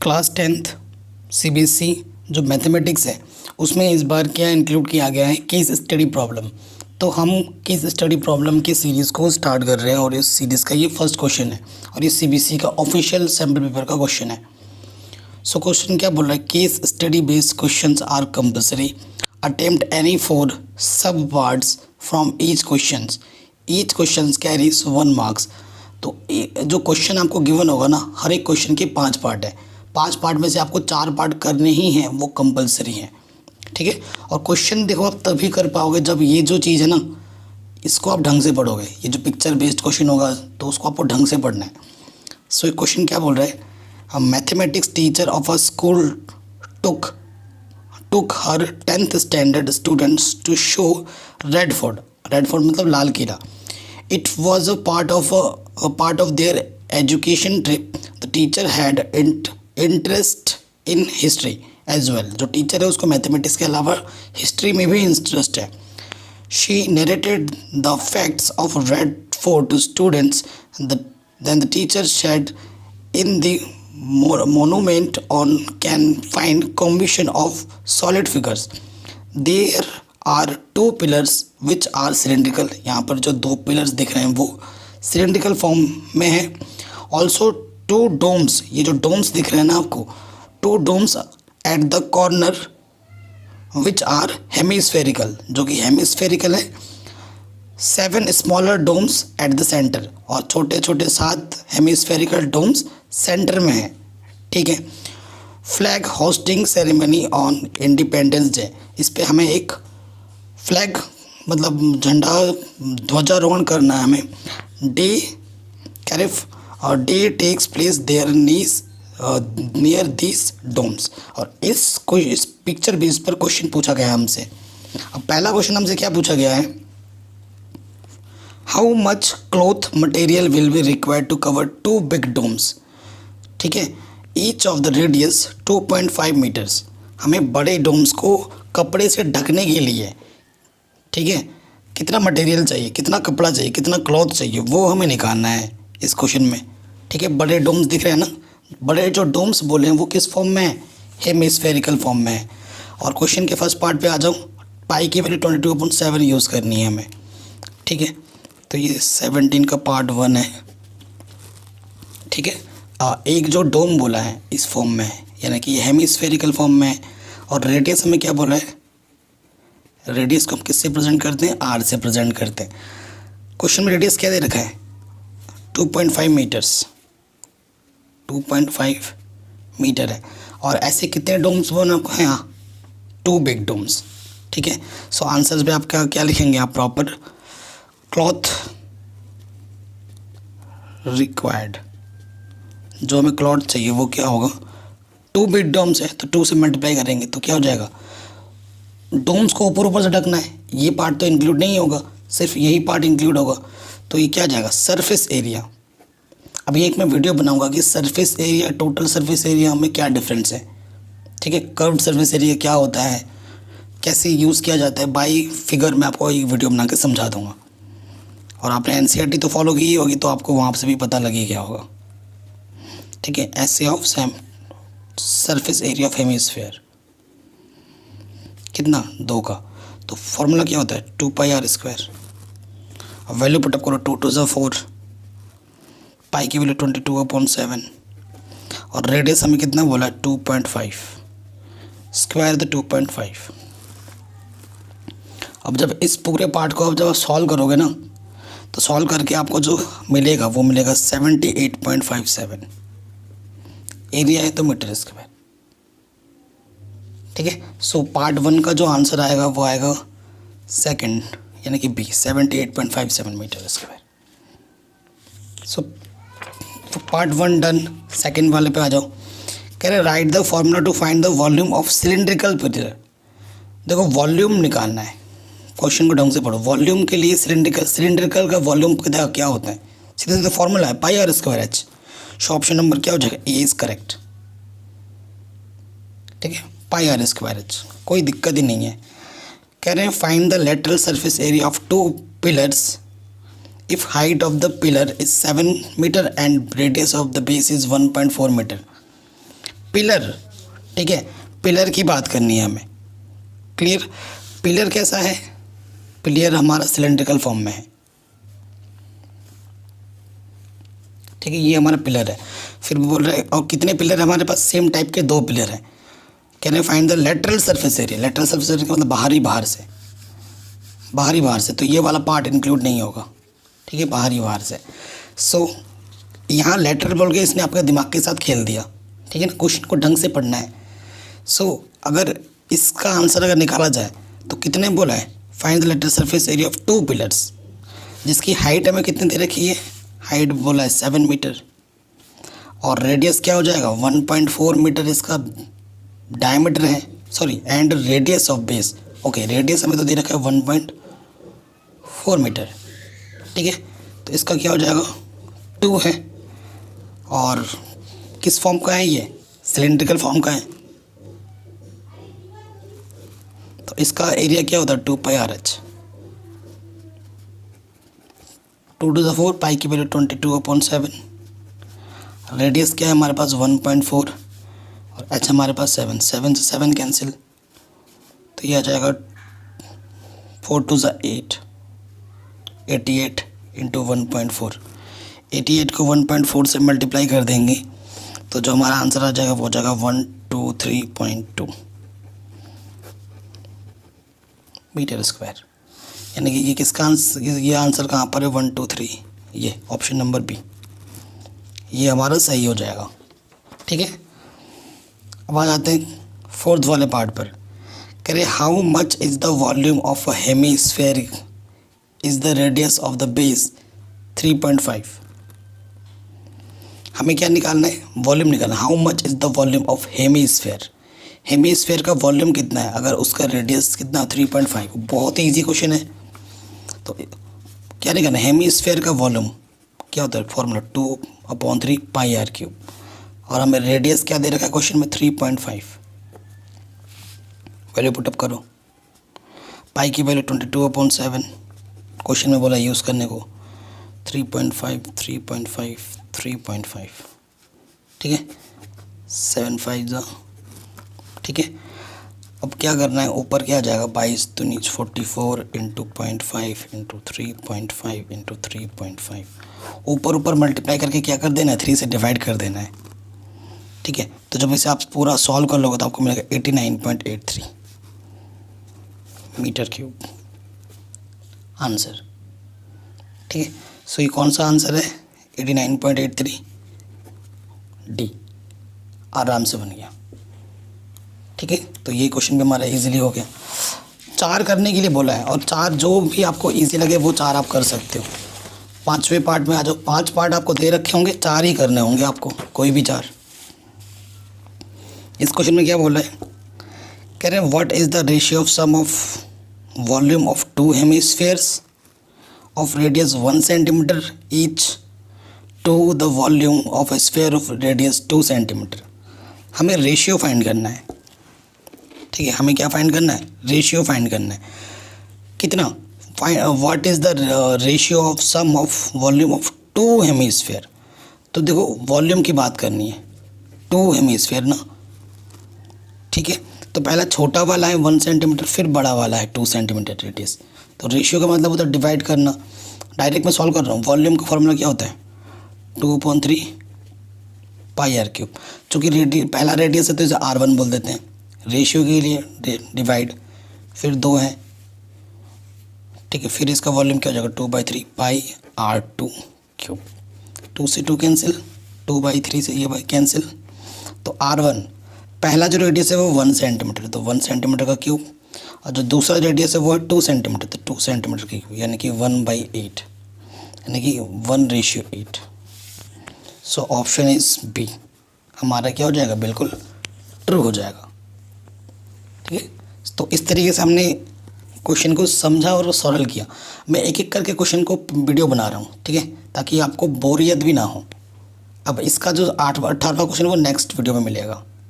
Class 10th CBSE जो mathematics है उसमें इस बार क्या इंक्लूड किया गया है, केस स्टडी प्रॉब्लम। तो हम केस स्टडी प्रॉब्लम की सीरीज़ को स्टार्ट कर रहे हैं और इस सीरीज़ का ये फर्स्ट क्वेश्चन है और ये सीबीएसई का ऑफिशियल सैम्पल पेपर का क्वेश्चन है। सो क्वेश्चन क्या बोल रहा है, case study based questions are compulsory, attempt any 4 sub parts from each questions carries 1 marks. तो जो क्वेश्चन आपको गिवन होगा ना, हर एक क्वेश्चन के 5 पार्ट है, 5 पार्ट में से आपको 4 पार्ट करने ही हैं, वो कंपलसरी हैं। ठीक है, और क्वेश्चन देखो आप तभी कर पाओगे जब ये जो चीज़ है ना, इसको आप ढंग से पढ़ोगे। ये जो पिक्चर बेस्ड क्वेश्चन होगा तो उसको आपको ढंग से पढ़ना है। सो ये क्वेश्चन क्या बोल रहा है, a mathematics teacher of a school took her 10th standard students to show Red Fort मतलब लाल किला। It was a part of their education trip. The teacher had interest in history as well. जो teacher है उसको mathematics के अलावा history में भी इंटरेस्ट है। She narrated the facts of Red Fort to students. Then the teacher said, in the monument on can find combination of solid figures. There are 2 pillars which are cylindrical. यहाँ पर जो 2 pillars दिख रहे हैं वो cylindrical form में है। Also 2 domes, ये जो domes दिख रहे हैं ना आपको, 2 domes at the corner which are hemispherical, जो कि hemispherical है। 7 smaller domes at the centre, और छोटे छोटे 7 हेमिस्फेरिकल डोम्स सेंटर में है। ठीक है, flag hosting ceremony on independence day. इस पे हमें एक फ्लैग मतलब झंडा ध्वजारोहण करना है हमें। डे कैरिफ और they takes place there near this domes. और इस पिक्चर बेस पर क्वेश्चन पूछा गया है हमसे। अब पहला क्वेश्चन हमसे क्या पूछा गया है, how much cloth material will be required to cover 2 big domes. ठीक है, each of the radius 2.5 metres. हमें बड़े डोम्स को कपड़े से ढकने के लिए, ठीक है, कितना मटेरियल चाहिए, कितना कपड़ा चाहिए, कितना क्लॉथ चाहिए, वो हमें निकालना है इस क्वेश्चन में। ठीक है, बड़े डोम्स दिख रहे हैं ना, बड़े जो डोम्स बोले हैं वो किस फॉर्म में है, हेमिस्फेरिकल फॉर्म में है। और क्वेश्चन के फर्स्ट पार्ट पे आ जाओ, पाई की वैल्यू 22/7 यूज़ करनी है हमें। ठीक है, तो ये 17 का पार्ट 1 है। ठीक है, एक जो डोम बोला है इस फॉर्म में है, यानी कि ये हेमिस्फेरिकल फॉर्म में है। और रेडियस हमें क्या बोला है, रेडियस को हम किससे प्रेजेंट करते हैं, आर से प्रेजेंट करते हैं। क्वेश्चन में रेडियस क्या दे रखा है, 2.5 मीटर्स, 2.5 मीटर है। और ऐसे कितने डोम्स बोला हैं, यहाँ 2 बिग डोम्स। ठीक है, सो आंसर्स पे आप क्या लिखेंगे, आप प्रॉपर क्लॉथ रिक्वायर्ड, जो हमें क्लॉथ चाहिए वो क्या होगा, 2 बिग डोम्स है तो 2 से मल्टीप्लाई करेंगे तो क्या हो जाएगा, डोम्स को ऊपर से ढकना है, ये पार्ट तो इंक्लूड नहीं होगा, सिर्फ यही पार्ट इंक्लूड होगा। तो ये क्या आ जाएगा, सरफेस एरिया। अभी एक मैं वीडियो बनाऊंगा कि surface area total surface area में क्या डिफरेंस है। ठीक है, कर्व्ड सरफेस एरिया क्या होता है, कैसे यूज़ किया जाता है, बाई फिगर मैं आपको एक वीडियो बना के समझा दूँगा। और आपने एनसीईआरटी तो फॉलो की होगी तो आपको वहाँ से भी पता लगे क्या होगा। ठीक है, एसे of surface area of hemisphere कितना, 2 का। तो फॉर्मूला क्या होता है, 2πr²। अब वैल्यू पुटअप करो, 2 2 ज़ा 4, पाई की वैल्यू 22/7 और रेडियस हमें कितना बोला, 2.5, स्क्वायर द 2.5। अब जब इस पूरे पार्ट को जब सॉल्व करोगे ना, तो सॉल्व करके आपको जो मिलेगा वो मिलेगा 78.57। एरिया है तो मीटर स्क्वायर। ठीक है, सो पार्ट 1 का जो आंसर आएगा वो आएगा सेकंड, यानी कि B, 78.57 metre square. So part 1 done. Second वाले पे आ जाओ, कह रहे write the formula to find the volume of cylindrical pillar. देखो वॉल्यूम निकालना है, क्वेश्चन को ढंग से पढ़ो। वॉल्यूम के लिए सिलिंड्रिकल का वॉल्यूम क्या होता है, सीधे सीधे फॉर्मूला है πr²h। सो ऑप्शन नंबर क्या हो जाएगा, ए इज़ करेक्ट। ठीक है, πr²h, कोई दिक्कत ही नहीं है। कह रहे हैं find the lateral surface area of 2 pillars if height of the pillar is 7 metre and radius of the base is 1.4 metre. Pillar, ठीक है, पिलर की बात करनी है हमें, क्लियर। पिलर कैसा है, पिलर हमारा सिलेंड्रिकल फॉर्म में है, ठीक है, ये हमारा पिलर है। फिर बोल रहे हैं और कितने पिलर हमारे पास, सेम टाइप के 2 पिलर हैं। Can you find the lateral surface area, lateral surface area का मतलब बाहर से, तो ये वाला पार्ट इंक्लूड नहीं होगा, ठीक है, बाहर से। सो यहाँ लेटरल बोल के इसने आपके दिमाग के साथ खेल दिया, ठीक है ना, क्वेश्चन को ढंग से पढ़ना है। सो अगर इसका आंसर अगर निकाला जाए तो कितने बोला है, find the lateral surface area of 2 pillars, जिसकी हाइट हमें कितनी दे रखी है, हाइट बोला है 7 मीटर, और रेडियस क्या हो जाएगा 1.4 मीटर इसका डायमीटर है, sorry, and radius of base, okay, radius हमें तो दे रखा है 1.4 मीटर, ठीक है। तो इसका क्या हो जाएगा 2 है, और किस फॉर्म का है, ये सिलेंड्रिकल फॉर्म का है, तो इसका एरिया क्या होता है 2πRH, 2 to the 4, पाई की वैल्यू 22/7, रेडियस क्या है हमारे पास 1.4, और h हमारे पास 7 से 7 कैंसिल, तो ये आ जाएगा 4 to the 8, 88 इंटू 1.4, 88 को 1.4 से मल्टीप्लाई कर देंगे तो जो हमारा आंसर आ जाएगा वो हो जाएगा 123.2 मीटर स्क्वायर, यानी कि ये किसका आंसर, ये आंसर कहाँ पर है 123, ये ऑप्शन नंबर बी, ये हमारा सही हो जाएगा, ठीक है। अब आ जाते हैं 4th वाले पार्ट पर, कह रहे how much is the volume of a hemisphere is the radius of the base 3.5। हमें क्या निकालना है, वॉल्यूम निकालना है। How much is the volume of hemisphere, hemisphere का वॉल्यूम कितना है, अगर उसका रेडियस कितना 3.5, बहुत ही ईजी क्वेश्चन है। तो क्या निकालना है, हेमीस्फेयर का वॉल्यूम क्या होता है, फॉर्मूला 2/3πr3, और हमें रेडियस क्या दे रखा है क्वेश्चन में 3.5, वैल्यू पुटअप करो, पाई की वैल्यू 22/7, क्वेश्चन में बोला यूज़ करने को 3.5, 3.5, 3.5, ठीक है, 7 5 जा, ठीक है। अब क्या करना है, ऊपर क्या आ जाएगा 22 तो नीचे 44 इंटू 0.5 इंटू 3.5 इंटू 3.5, ऊपर मल्टीप्लाई करके क्या कर देना है 3 से डिवाइड कर देना है, ठीक है। तो जब इसे आप पूरा सॉल्व कर लोगे तो आपको मिलेगा 89.83 मीटर क्यूब आंसर, ठीक है। सो ये कौन सा आंसर है 89.83, डी, आराम से बन गया, ठीक है। तो ये क्वेश्चन भी हमारा इजीली हो गया। 4 करने के लिए बोला है, और 4 जो भी आपको इजी लगे वो 4 आप कर सकते हो। 5वें पार्ट में आ जाओ, 5 पार्ट आपको दे रखे होंगे, 4 ही करने होंगे आपको, कोई भी 4। इस क्वेश्चन में क्या बोला है, कह रहे हैं what is the ratio of sum of volume of 2 hemispheres of radius 1 centimetre each to the volume of a sphere of radius 2 centimetre. हमें रेशियो फाइंड करना है, ठीक है, हमें क्या फाइंड करना है, रेशियो फाइंड करना है। कितना, what is the ratio of sum of volume of 2 hemisphere. तो देखो वॉल्यूम की बात करनी है, 2 हेमिस्फेयर ना, ठीक है। तो पहला छोटा वाला है 1 सेंटीमीटर, फिर बड़ा वाला है 2 सेंटीमीटर रेडियस। तो रेशियो का मतलब होता है डिवाइड करना। डायरेक्ट मैं सॉल्व कर रहा हूँ, वॉल्यूम का फॉर्मूला क्या होता है 2/3πr3, चूँकि पहला रेडियस है तो इसे R1 बोल देते हैं। रेशियो के लिए डिवाइड, फिर 2 है, ठीक है, फिर इसका वॉल्यूम क्या हो जाएगा 2/3πr2, 2 से 2 कैंसिल, 2/3 से ये कैंसिल, तो R1 पहला जो रेडियस है वो 1 सेंटीमीटर, तो 1 सेंटीमीटर का क्यूब, और जो दूसरा रेडियस है वो है 2 सेंटीमीटर, तो 2 सेंटीमीटर का क्यूब, यानी कि 1/8, यानी कि 1:8। सो ऑप्शन इज बी हमारा क्या हो जाएगा, बिल्कुल ट्रू हो जाएगा, ठीक है। तो इस तरीके से हमने क्वेश्चन को समझा और सॉल्व किया। मैं एक एक करके क्वेश्चन को वीडियो बना रहा हूँ, ठीक है, ताकि आपको बोरियत भी ना हो। अब इसका जो 18वां क्वेश्चन वो नेक्स्ट वीडियो में मिलेगा।